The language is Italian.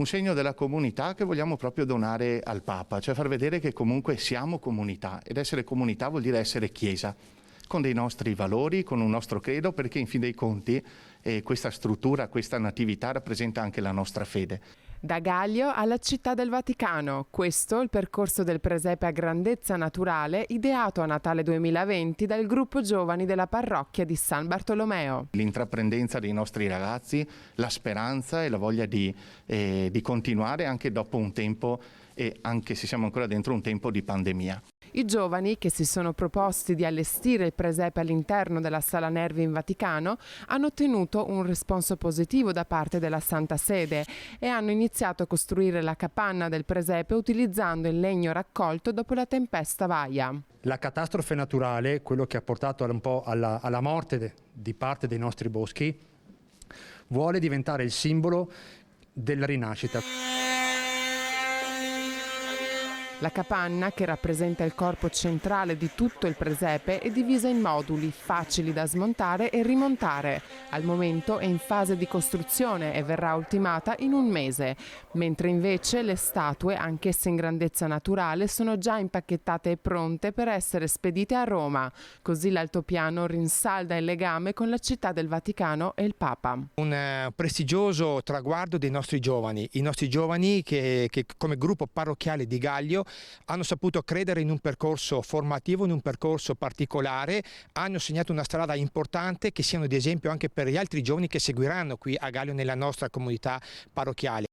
un segno della comunità che vogliamo proprio donare al Papa, cioè far vedere che comunque siamo comunità, ed essere comunità vuol dire essere Chiesa, con dei nostri valori, con un nostro credo, perché in fin dei conti questa struttura, questa natività rappresenta anche la nostra fede. Da Gallio alla Città del Vaticano, questo il percorso del presepe a grandezza naturale ideato a Natale 2020 dal gruppo giovani della parrocchia di San Bartolomeo. L'intraprendenza dei nostri ragazzi, la speranza e la voglia di continuare anche dopo un tempo, e anche se siamo ancora dentro un tempo di pandemia. I giovani, che si sono proposti di allestire il presepe all'interno della Sala Nervi in Vaticano, hanno ottenuto un responso positivo da parte della Santa Sede e hanno iniziato a costruire la capanna del presepe utilizzando il legno raccolto dopo la tempesta Vaia. La catastrofe naturale, quello che ha portato un po' alla morte di parte dei nostri boschi, vuole diventare il simbolo della rinascita. La capanna, che rappresenta il corpo centrale di tutto il presepe, è divisa in moduli facili da smontare e rimontare. Al momento è in fase di costruzione e verrà ultimata in un mese, mentre invece le statue, anch'esse in grandezza naturale, sono già impacchettate e pronte per essere spedite a Roma. Così l'altopiano rinsalda il legame con la Città del Vaticano e il Papa. Un prestigioso traguardo dei nostri giovani, i nostri giovani che come gruppo parrocchiale di Gallio hanno saputo credere in un percorso formativo, in un percorso particolare, hanno segnato una strada importante che siano di esempio anche per gli altri giovani che seguiranno qui a Gallio nella nostra comunità parrocchiale.